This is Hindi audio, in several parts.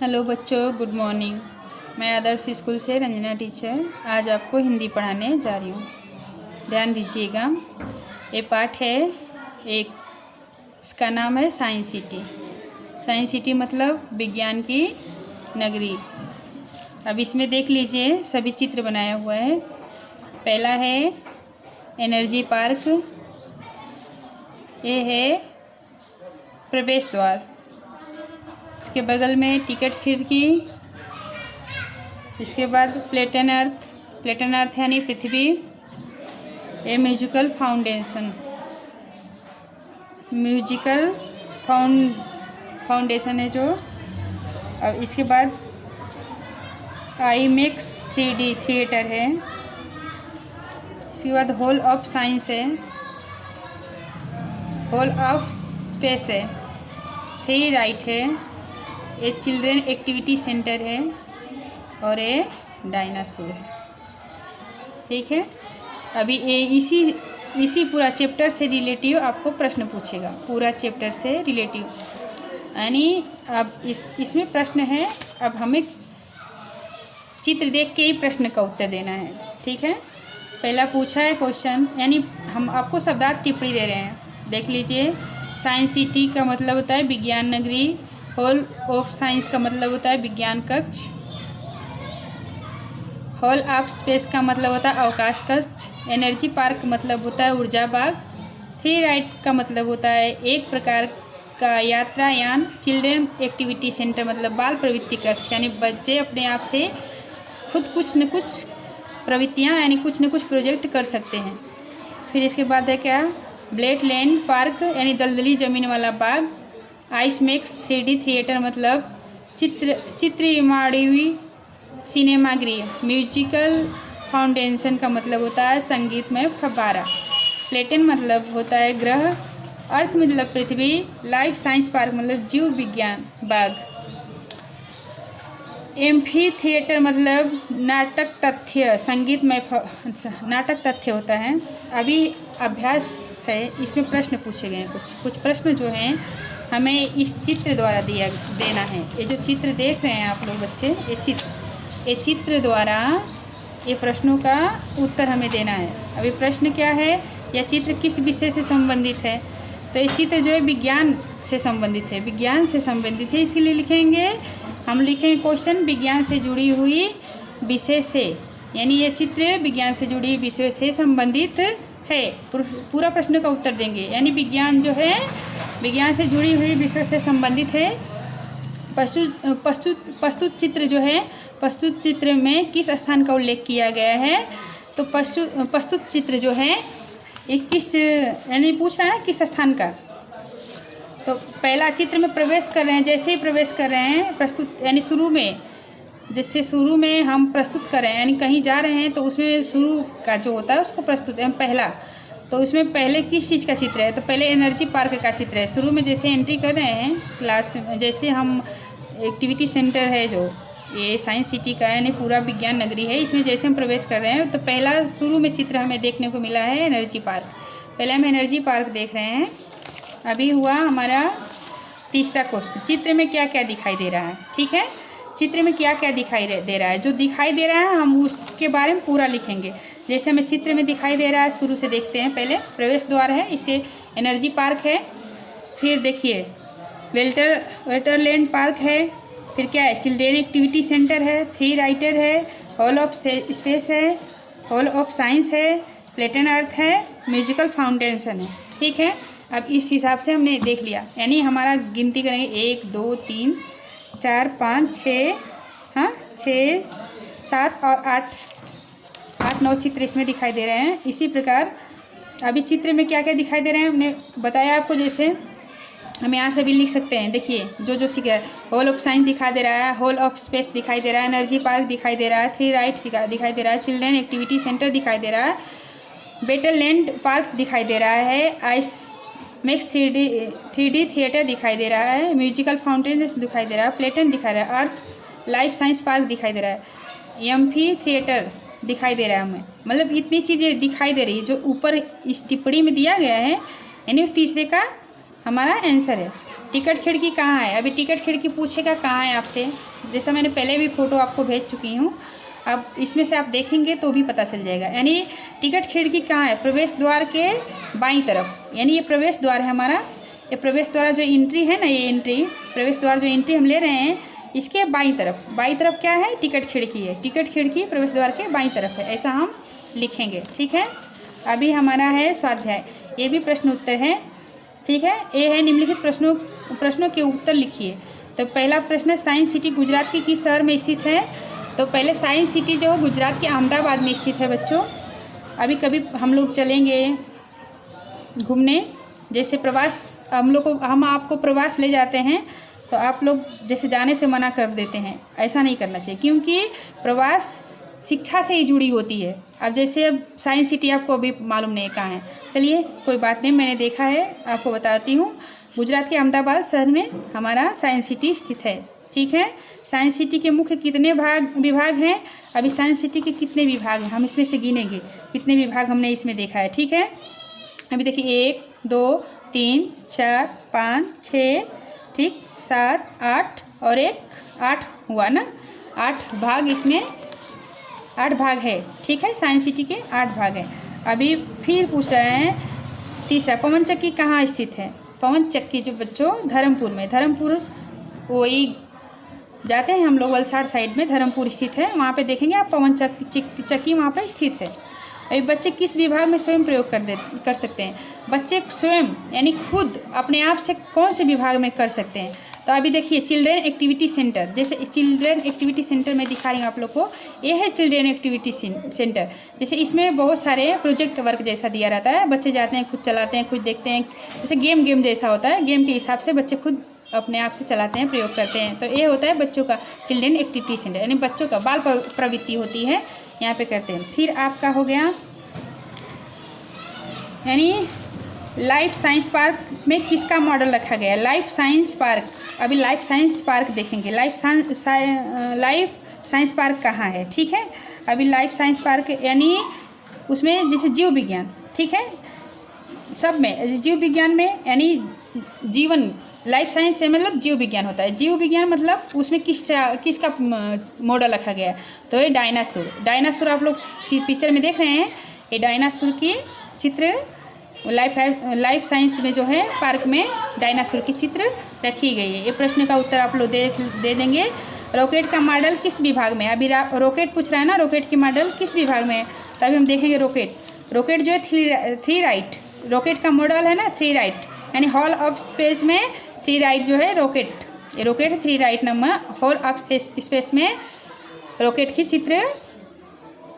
हेलो बच्चों, गुड मॉर्निंग। मैं आदर्श स्कूल से रंजना टीचर आज आपको हिंदी पढ़ाने जा रही हूँ। ध्यान दीजिएगा। ये पाठ है एक, इसका नाम है साइंस सिटी। साइंस सिटी मतलब विज्ञान की नगरी। अब इसमें देख लीजिए, सभी चित्र बनाया हुआ है। पहला है एनर्जी पार्क, ये है प्रवेश द्वार, इसके बगल में टिकट खिड़की, इसके बाद प्लेटन अर्थ यानी पृथ्वी, ये म्यूजिकल फाउंडेशन है जो। अब इसके बाद IMAX 3D थिएटर है। इसके बाद हॉल ऑफ साइंस है, हॉल ऑफ स्पेस है, 3 राइट है, ये चिल्ड्रेन एक्टिविटी सेंटर है और ये डायनासोर है। ठीक है। अभी ये इसी पूरा चैप्टर से रिलेटिव आपको प्रश्न पूछेगा, पूरा चैप्टर से रिलेटिव। यानी अब इसमें प्रश्न है, अब हमें चित्र देख के ही प्रश्न का उत्तर देना है। ठीक है। पहला पूछा है क्वेश्चन, यानी हम आपको शब्दार्थ टिप्पणी दे रहे हैं। देख लीजिए, साइंस सिटी का मतलब होता है विज्ञान नगरी, हॉल ऑफ साइंस का मतलब होता है विज्ञान कक्ष, हॉल ऑफ स्पेस का मतलब होता है अवकाश कक्ष, एनर्जी पार्क मतलब होता है ऊर्जा बाग, 3 राइट का मतलब होता है एक प्रकार का यात्रायान, चिल्ड्रेन एक्टिविटी सेंटर मतलब बाल प्रवृत्ति कक्ष यानी बच्चे अपने आप से खुद कुछ न कुछ प्रवृत्तियाँ यानी कुछ न कुछ प्रोजेक्ट कर सकते हैं। फिर इसके बाद है क्या, ब्लेड लैंड पार्क यानी दलदली ज़मीन वाला बाग, IMAX 3D थिएटर मतलब चित्रमाणवी सिनेमागृह, म्यूजिकल फाउंडेशन का मतलब होता है संगीतमय फव्वारा, प्लेटन मतलब होता है ग्रह, अर्थ मतलब पृथ्वी, लाइफ साइंस पार्क मतलब जीव विज्ञान बाग, एम्फी थिएटर मतलब नाटक तथ्य संगीतमय नाटक तथ्य होता है। अभी अभ्यास है, इसमें प्रश्न पूछे गए हैं। कुछ प्रश्न जो हैं हमें इस चित्र द्वारा देना है। ये जो चित्र देख रहे हैं आप लोग बच्चे, ये चित्र द्वारा ये प्रश्नों का उत्तर हमें देना है। अभी प्रश्न क्या है, यह चित्र किस विषय से संबंधित है? तो ये चित्र जो है विज्ञान से संबंधित है, विज्ञान से संबंधित है, इसीलिए लिखेंगे, हम लिखेंगे क्वेश्चन विज्ञान से जुड़ी हुई विषय से, यानी ये चित्र विज्ञान से जुड़ी विषय से संबंधित है। पूरा प्रश्न का उत्तर देंगे, यानी विज्ञान जो है विज्ञान से जुड़ी हुई विषय से संबंधित है। प्रस्तुत चित्र जो है, प्रस्तुत चित्र में किस स्थान का उल्लेख किया गया है? तो प्रस्तुत चित्र जो है ये किस, यानी पूछ रहा है ना किस स्थान का। तो पहला चित्र में प्रवेश कर रहे हैं, जैसे ही प्रवेश कर रहे हैं प्रस्तुत यानी शुरू में, जैसे शुरू में हम प्रस्तुत कर रहे हैं यानी कहीं जा रहे हैं तो उसमें शुरू का जो होता है उसको प्रस्तुत है पहला। तो उसमें पहले किस चीज़ का चित्र है? तो पहले एनर्जी पार्क का चित्र है। शुरू में जैसे एंट्री कर रहे हैं क्लास, जैसे हम एक्टिविटी सेंटर है जो ये साइंस सिटी का यानी पूरा विज्ञान नगरी है, इसमें जैसे हम प्रवेश कर रहे हैं तो पहला शुरू में चित्र हमें देखने को मिला है एनर्जी पार्क। पहले हम एनर्जी पार्क देख रहे हैं। अभी हुआ हमारा तीसरा क्वेश्चन, चित्र में क्या क्या दिखाई दे रहा है? ठीक है, चित्र में क्या क्या दिखाई दे रहा है? जो दिखाई दे रहा है हम उसके बारे में पूरा लिखेंगे। जैसे हमें चित्र में दिखाई दे रहा है, शुरू से देखते हैं। पहले प्रवेश द्वार है, इसे एनर्जी पार्क है। फिर देखिए वेटरलैंड पार्क है। फिर क्या है, चिल्ड्रेन एक्टिविटी सेंटर है, 3 राइटर है, हॉल ऑफ स्पेस है, हॉल ऑफ साइंस है, प्लेटन अर्थ है, म्यूजिकल फाउंडेशन है। ठीक है। अब इस हिसाब से हमने देख लिया, यानी हमारा गिनती करेंगे 1 2 3 4 5 6, हाँ 6 7 और 8 9 चित्र इसमें दिखाई दे रहे हैं। इसी प्रकार अभी चित्र में क्या क्या दिखाई दे रहे हैं हमने बताया आपको। जैसे हम यहाँ से भी लिख सकते हैं, देखिए जो सीखा है, हॉल ऑफ साइंस दिखाई दे रहा है, हॉल ऑफ स्पेस दिखाई दे रहा है, एनर्जी पार्क दिखाई दे रहा है, 3 राइट दिखाई दे रहा है, चिल्ड्रेन एक्टिविटी सेंटर दिखाई दे रहा है, वेटरलैंड पार्क दिखाई दे रहा है, IMAX 3D थिएटर दिखाई दे रहा है, म्यूजिकल फाउंटेन दिखाई दे रहा है, प्लेटन दिखाई दे रहा है, अर्थ लाइफ साइंस पार्क दिखाई दे रहा है, एम्फी थिएटर दिखाई दे रहा है हमें। मतलब इतनी चीज़ें दिखाई दे रही है जो ऊपर इस टिप्पणी में दिया गया है, यानी तीसरे का हमारा आंसर है। टिकट खिड़की कहाँ है? अभी टिकट खिड़की पूछेगा कहाँ है आपसे, जैसा मैंने पहले भी फ़ोटो आपको भेज चुकी हूँ। अब इसमें से आप देखेंगे तो भी पता चल जाएगा। यानी टिकट खिड़की कहाँ है? प्रवेश द्वार के बाईं तरफ, यानी ये प्रवेश द्वार है हमारा। ये प्रवेश द्वार जो एंट्री है ना, ये एंट्री प्रवेश द्वार जो एंट्री हम ले रहे हैं, इसके बाईं तरफ क्या है? टिकट खिड़की है। टिकट खिड़की प्रवेश द्वार के बाईं तरफ है, ऐसा हम लिखेंगे। ठीक है, अभी हमारा है स्वाध्याय, ये भी प्रश्न उत्तर है। ठीक है, ये है निम्नलिखित प्रश्नों के उत्तर लिखिए। तो पहला प्रश्न है, साइंस सिटी गुजरात के किस शहर में स्थित है? तो पहले साइंस सिटी जो है गुजरात के अहमदाबाद में स्थित है बच्चों। अभी कभी हम लोग चलेंगे घूमने, जैसे प्रवास, हम आपको प्रवास ले जाते हैं तो आप लोग जैसे जाने से मना कर देते हैं, ऐसा नहीं करना चाहिए, क्योंकि प्रवास शिक्षा से ही जुड़ी होती है। अब जैसे अब साइंस सिटी आपको अभी मालूम नहीं कहाँ है, चलिए कोई बात नहीं, मैंने देखा है, आपको बताती हूँ। गुजरात के अहमदाबाद शहर में हमारा साइंस सिटी स्थित है। ठीक है, साइंस सिटी के मुख्य कितने विभाग हैं? अभी साइंस सिटी के कितने विभाग हैं हम इसमें से गिनेंगे, कितने विभाग हमने इसमें देखा है। ठीक है, अभी देखिए 1 2 3 4 5 6, ठीक, 7 8 और 1 8 हुआ ना, 8 भाग, इसमें 8 भाग है। ठीक है, साइंस सिटी के 8 भाग हैं। अभी फिर पूछ रहे हैं तीसरा, पवन चक्की कहाँ स्थित है? पवन चक्की जो बच्चों धर्मपुर में, धर्मपुर वही जाते हैं हम लोग वलसाड़ साइड में, धर्मपुर स्थित है, वहाँ पे देखेंगे आप पवन चक्की वहाँ पे स्थित है। अभी बच्चे किस विभाग में स्वयं प्रयोग कर सकते हैं? बच्चे स्वयं यानी खुद अपने आप से कौन से विभाग में कर सकते हैं? तो अभी देखिए चिल्ड्रेन एक्टिविटी सेंटर, जैसे चिल्ड्रेन एक्टिविटी सेंटर में दिखा रही हूँ आप लोग को, ये है चिल्ड्रेन एक्टिविटी सेंटर। जैसे इसमें बहुत सारे प्रोजेक्ट वर्क जैसा दिया रहता है, बच्चे जाते हैं, खुद चलाते हैं, खुद देखते हैं, जैसे गेम जैसा होता है, गेम के हिसाब से बच्चे खुद अपने आप से चलाते हैं, प्रयोग करते हैं। तो ये होता है बच्चों का चिल्ड्रेन एक्टिविटी सेंटर, यानी बच्चों का बाल प्रवृत्ति होती है, यहाँ पे करते हैं। फिर आपका हो गया यानी लाइफ साइंस पार्क में किसका मॉडल रखा गया है? लाइफ साइंस पार्क, अभी लाइफ साइंस पार्क देखेंगे। लाइफ साइंस पार्क कहाँ है? ठीक है, अभी लाइफ साइंस पार्क यानी उसमें जैसे जीव विज्ञान, ठीक है, सब में जीव विज्ञान में यानी जीवन, लाइफ साइंस से मतलब जीव विज्ञान होता है। जीव विज्ञान मतलब उसमें किसका मॉडल रखा गया है? तो ये डायनासोर आप लोग पिक्चर में देख रहे हैं, ये डायनासोर की चित्र लाइफ साइंस में जो है पार्क में डायनासोर की चित्र रखी गई है। ये प्रश्न का उत्तर आप लोग दे देंगे। रॉकेट का मॉडल किस विभाग में? अभी रॉकेट पूछ रहा है ना, रॉकेट की मॉडल किस विभाग में है? तभी हम देखेंगे रॉकेट जो है थ्री राइट, रॉकेट का मॉडल है ना 3 राइट, यानी हॉल ऑफ स्पेस में 3 राइट जो है रॉकेट, ये rocket 3 right number hall of space में रॉकेट की चित्र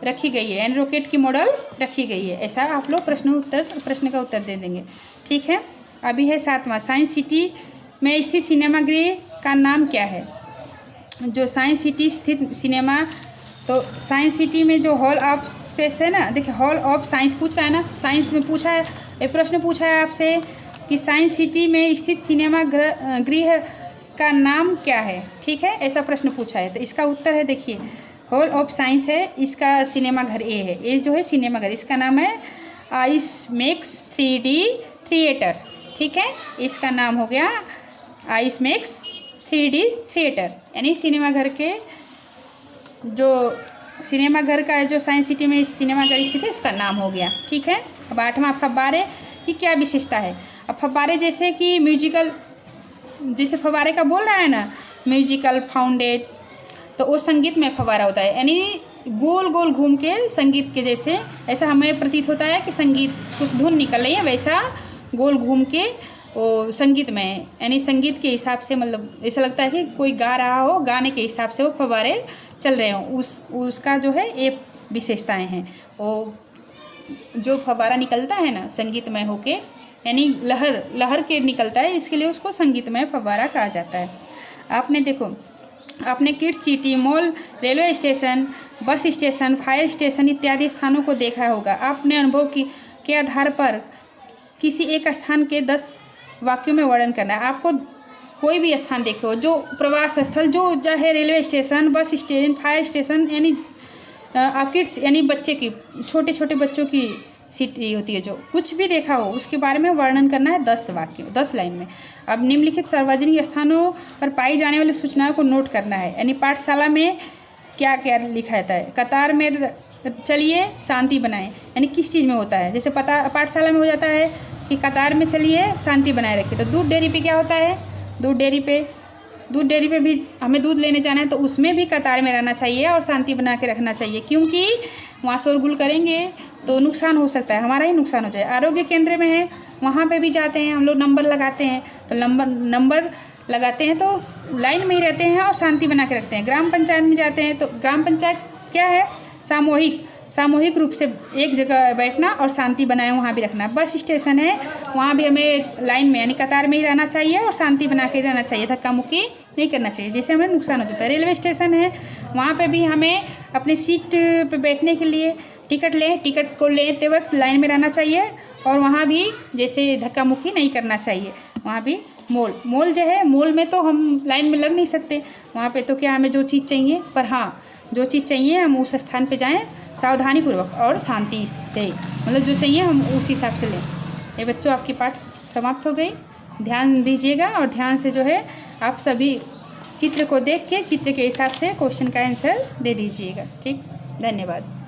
रखी गई है, यानी रॉकेट की मॉडल रखी गई है। ऐसा आप लोग प्रश्न का उत्तर दे देंगे। ठीक है, अभी है 7वां, साइंस सिटी में स्थित सिनेमागृह का नाम क्या है? जो साइंस सिटी स्थित सिनेमा, तो साइंस सिटी में जो हॉल ऑफ स्पेस है ना, देखिए हॉल ऑफ साइंस पूछ रहा है ना, साइंस में पूछा है, एक प्रश्न पूछा है आपसे कि साइंस सिटी में स्थित सिनेमा गृह का नाम क्या है? ठीक है, ऐसा प्रश्न पूछा है, तो इसका उत्तर है देखिए हॉल ऑफ साइंस है, इसका सिनेमा घर ए है, ये जो है सिनेमा घर, इसका नाम है आइसमैक्स 3D थिएटर। ठीक है, इसका नाम हो गया आइसमैक्स 3D थिएटर, यानी सिनेमा घर के जो सिनेमा घर का जो साइंस सिटी में सिनेमा घर स्थित है उसका नाम हो गया। ठीक है, अब 8वां, फव्वारे की क्या विशेषता है? अब फव्वारे जैसे कि म्यूजिकल, जैसे फव्वारे का बोल रहा है ना म्यूजिकल फाउंडेड, तो वो संगीत में फव्वारा होता है, यानी गोल गोल घूम के संगीत के जैसे, ऐसा हमें प्रतीत होता है कि संगीत कुछ धुन निकल रही है, वैसा गोल घूम के वो संगीत में, यानी संगीत के हिसाब से, मतलब ऐसा लगता है कि कोई गा रहा हो, गाने के हिसाब से वो फव्वारे चल रहे हों, उसका जो है ये विशेषताएं हैं। वो जो फव्वारा निकलता है ना संगीतमय होके, यानी लहर के निकलता है, इसके लिए उसको संगीतमय फव्वारा कहा जाता है। आपने देखो, आपने kids city, mall, railway station, bus station, fire station इत्यादि स्थानों को देखा होगा। आपने अनुभव के आधार पर किसी एक स्थान के 10 वाक्यों में वर्णन करना है। आपको कोई भी स्थान देखे हो, जो प्रवास स्थल, जो चाहे railway station, bus station, fire station, यानी आप किड्स यानी बच्चे की, छोटे छोटे बच्चों की सीट ये होती है जो कुछ भी देखा हो उसके बारे में वर्णन करना है 10 वाक्य 10 लाइन में। अब निम्नलिखित सार्वजनिक स्थानों पर पाई जाने वाली सूचनाओं को नोट करना है। यानी पाठशाला में क्या क्या लिखा रहता है। कतार में चलिए शांति बनाएं, यानी किस चीज़ में होता है। जैसे पाठशाला में हो जाता है कि कतार में चलिए शांति बनाए रखिए। तो दूध डेयरी पे क्या होता है, दूध डेयरी पे भी हमें दूध लेने जाना है तो उसमें भी कतार में रहना चाहिए और शांति बना के रखना चाहिए, क्योंकि वहाँ शोरगुल करेंगे तो नुकसान हो सकता है, हमारा ही नुकसान हो जाए। आरोग्य केंद्र में है वहाँ पे भी जाते हैं हम लोग, नंबर लगाते हैं तो नंबर लगाते हैं तो लाइन में ही रहते हैं और शांति बना के रखते हैं। ग्राम पंचायत में जाते हैं तो ग्राम पंचायत क्या है, सामूहिक रूप से एक जगह बैठना और शांति बनाए वहाँ भी रखना। बस स्टेशन है वहाँ भी हमें लाइन में यानी कतार में ही रहना चाहिए और शांति बना के रहना चाहिए, धक्का मुक्की नहीं करना चाहिए जिससे हमें नुकसान हो जाता है। रेलवे स्टेशन है वहाँ पे भी हमें अपनी सीट पे बैठने के लिए टिकट को लेते वक्त लाइन में रहना चाहिए और वहाँ भी जैसे धक्का मुक्की नहीं करना चाहिए। वहाँ भी मॉल जो है, मॉल में तो हम लाइन में लग नहीं सकते, वहाँ पे तो क्या हमें जो चीज़ चाहिए, पर हाँ जो चीज़ चाहिए हम उस स्थान पे जाएं सावधानीपूर्वक और शांति से, मतलब जो चाहिए हम उस हिसाब से लें। ये बच्चों आपकी पाठ समाप्त हो गई। ध्यान दीजिएगा और ध्यान से जो है आप सभी चित्र को देख के चित्र के हिसाब से क्वेश्चन का आंसर दे दीजिएगा। ठीक, धन्यवाद।